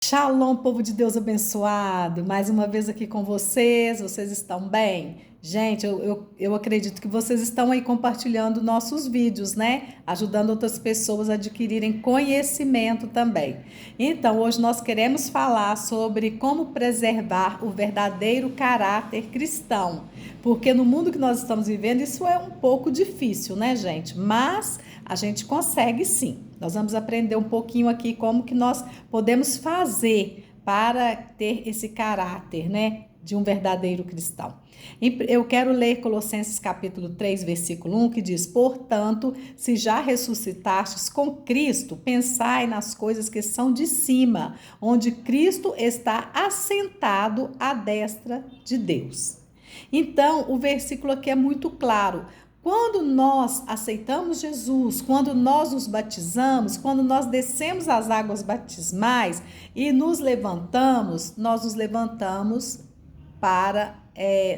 Shalom, povo de Deus abençoado. Mais uma vez aqui com vocês estão bem? Gente, eu acredito que vocês estão aí compartilhando nossos vídeos, né? Ajudando outras pessoas a adquirirem conhecimento também. Então, hoje nós queremos falar sobre como preservar o verdadeiro caráter cristão. Porque no mundo que nós estamos vivendo, isso é um pouco difícil, né, gente? Mas a gente consegue sim. Nós vamos aprender um pouquinho aqui como que nós podemos fazer para ter esse caráter, né, de um verdadeiro cristão. Eu quero ler Colossenses capítulo 3, versículo 1, que diz: portanto, se já ressuscitastes com Cristo, pensai nas coisas que são de cima, onde Cristo está assentado à destra de Deus. Então, o versículo aqui é muito claro. Quando nós aceitamos Jesus, quando nós nos batizamos, quando nós descemos as águas batismais e nos levantamos, nós nos levantamos para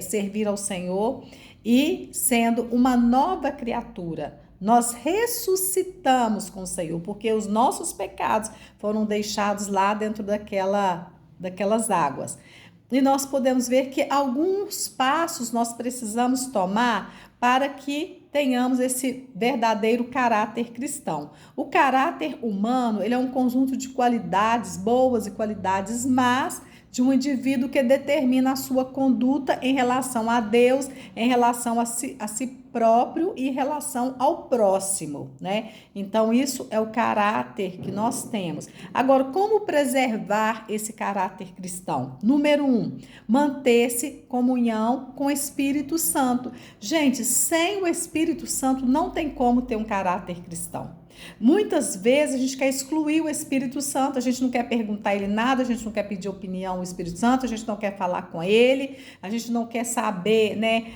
servir ao Senhor e sendo uma nova criatura. Nós ressuscitamos com o Senhor, porque os nossos pecados foram deixados lá dentro daquelas águas. E nós podemos ver que alguns passos nós precisamos tomar para que tenhamos esse verdadeiro caráter cristão. O caráter humano, ele é um conjunto de qualidades boas e qualidades más de um indivíduo que determina a sua conduta em relação a Deus, em relação a si próprio e em relação ao próximo, né? Então, isso é o caráter que nós temos. Agora, como preservar esse caráter cristão? Número 1, manter-se comunhão com o Espírito Santo. Gente, sem o Espírito Santo não tem como ter um caráter cristão. Muitas vezes a gente quer excluir o Espírito Santo, a gente não quer perguntar a ele nada, a gente não quer pedir opinião ao Espírito Santo, a gente não quer falar com ele, a gente não quer saber, né,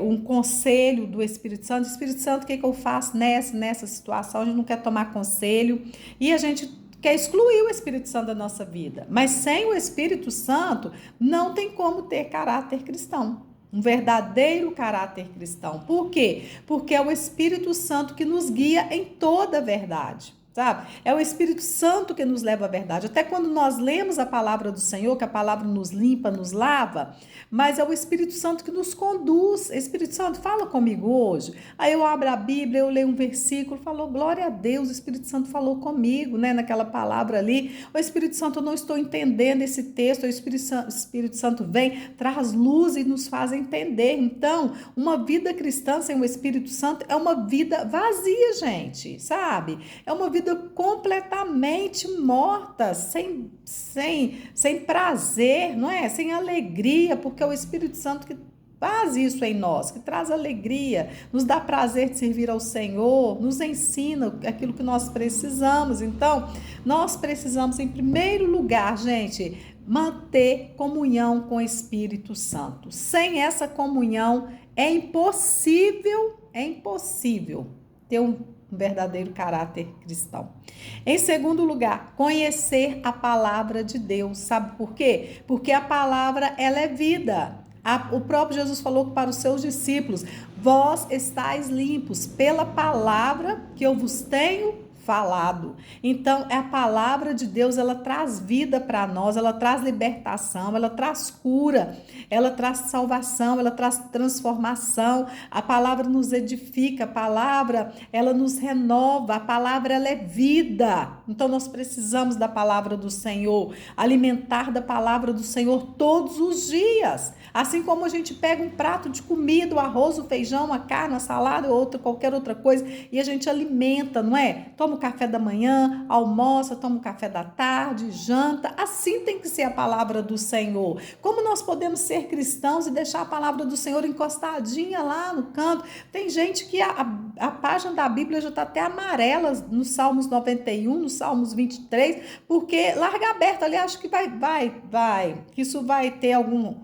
um conselho do Espírito Santo. Espírito Santo, o que eu faço nessa situação? A gente não quer tomar conselho e a gente quer excluir o Espírito Santo da nossa vida. Mas sem o Espírito Santo não tem como ter caráter cristão. Um verdadeiro caráter cristão. Por quê? Porque é o Espírito Santo que nos guia em toda a verdade. Sabe? É o Espírito Santo que nos leva à verdade. Até quando nós lemos a palavra do Senhor, que a palavra nos limpa, nos lava, mas é o Espírito Santo que nos conduz. Espírito Santo, fala comigo hoje. Aí eu abro a Bíblia, eu leio um versículo, falo, glória a Deus, o Espírito Santo falou comigo, né? Naquela palavra ali. O Espírito Santo, eu não estou entendendo esse texto, o Espírito Santo vem, traz luz e nos faz entender. Então, uma vida cristã sem o Espírito Santo é uma vida vazia, gente, sabe? É uma vida completamente morta, sem prazer, não é? Sem alegria, porque é o Espírito Santo que faz isso em nós, que traz alegria, nos dá prazer de servir ao Senhor, nos ensina aquilo que nós precisamos. Então, nós precisamos, em primeiro lugar, gente, manter comunhão com o Espírito Santo. Sem essa comunhão, é impossível ter um verdadeiro caráter cristão. Em segundo lugar, conhecer a palavra de Deus. Sabe por quê? Porque a palavra, ela é vida. O próprio Jesus falou para os seus discípulos: vós estáis limpos pela palavra que eu vos tenho falado. Então, a palavra de Deus, ela traz vida para nós, ela traz libertação, ela traz cura, ela traz salvação, ela traz transformação. A palavra nos edifica, a palavra, ela nos renova, a palavra, ela é vida. Então, nós precisamos da palavra do Senhor, alimentar da palavra do Senhor todos os dias. Assim como a gente pega um prato de comida, o arroz, o feijão, a carne, a salada ou qualquer outra coisa, e a gente alimenta, não é? Toma o café da manhã, almoça, toma o café da tarde, janta. Assim tem que ser a palavra do Senhor. Como nós podemos ser cristãos e deixar a palavra do Senhor encostadinha lá no canto? Tem gente que a página da Bíblia já está até amarela nos Salmos 91, nos Salmos 23, porque larga aberto ali, acho que que isso vai ter algum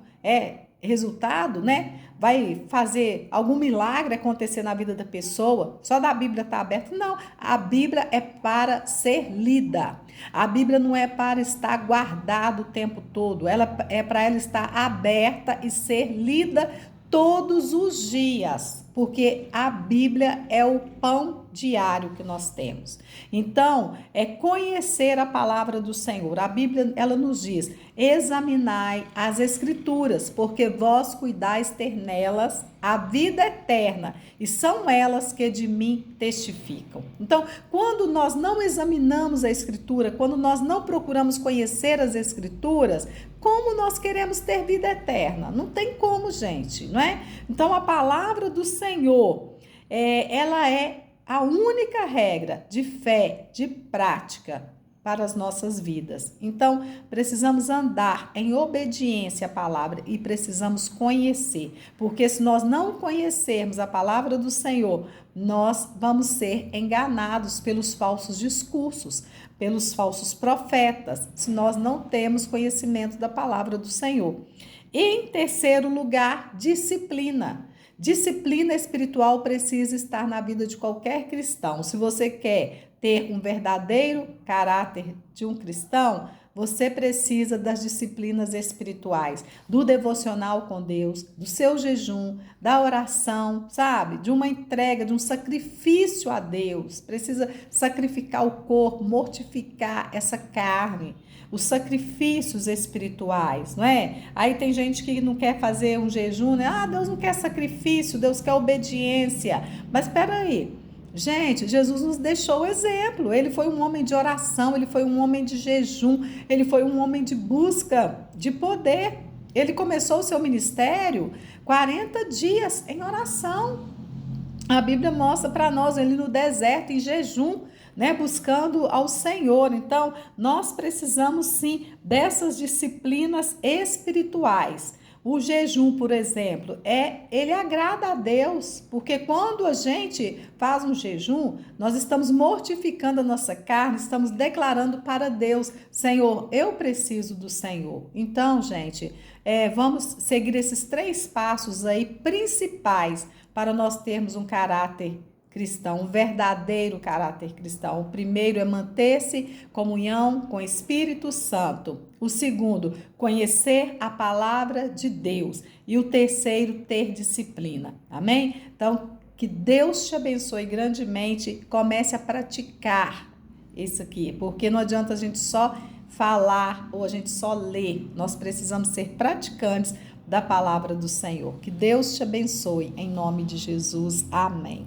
resultado, né? Vai fazer algum milagre acontecer na vida da pessoa, só da Bíblia estar aberta. Não, a Bíblia é para ser lida. A Bíblia não é para estar guardada o tempo todo, ela é para ela estar aberta e ser lida todos os dias, porque a Bíblia é o pão diário que nós temos. Então, é conhecer a palavra do Senhor. A Bíblia, ela nos diz: examinai as Escrituras, porque vós cuidais ter nelas a vida eterna, e são elas que de mim testificam. Então, quando nós não examinamos a Escritura, quando nós não procuramos conhecer as Escrituras, como nós queremos ter vida eterna? Não tem como, gente, não é? Então, a palavra do Senhor, ela é a única regra de fé, de prática para as nossas vidas. Então, precisamos andar em obediência à palavra e precisamos conhecer, porque se nós não conhecermos a palavra do Senhor, nós vamos ser enganados pelos falsos discursos, pelos falsos profetas, se nós não temos conhecimento da palavra do Senhor. E em terceiro lugar, disciplina. Disciplina espiritual precisa estar na vida de qualquer cristão. Se você quer ter um verdadeiro caráter de um cristão, você precisa das disciplinas espirituais, do devocional com Deus, do seu jejum, da oração, sabe? De uma entrega, de um sacrifício a Deus. Precisa sacrificar o corpo, mortificar essa carne. Os sacrifícios espirituais, não é? Aí tem gente que não quer fazer um jejum, né? Ah, Deus não quer sacrifício, Deus quer obediência. Mas espera aí. Gente, Jesus nos deixou o exemplo. Ele foi um homem de oração, ele foi um homem de jejum, ele foi um homem de busca de poder. Ele começou o seu ministério 40 dias em oração. A Bíblia mostra para nós ele no deserto, em jejum, né, buscando ao Senhor. Então, nós precisamos sim dessas disciplinas espirituais. O jejum, por exemplo, ele agrada a Deus, porque quando a gente faz um jejum, nós estamos mortificando a nossa carne, estamos declarando para Deus: Senhor, eu preciso do Senhor. Então, gente, vamos seguir esses 3 passos aí principais para nós termos um caráter cristão, um verdadeiro caráter cristão. O primeiro é manter-se em comunhão com o Espírito Santo. O segundo, conhecer a palavra de Deus. E o terceiro, ter disciplina. Amém? Então, que Deus te abençoe grandemente. Comece a praticar isso aqui, porque não adianta a gente só falar ou a gente só ler. Nós precisamos ser praticantes da palavra do Senhor. Que Deus te abençoe em nome de Jesus. Amém.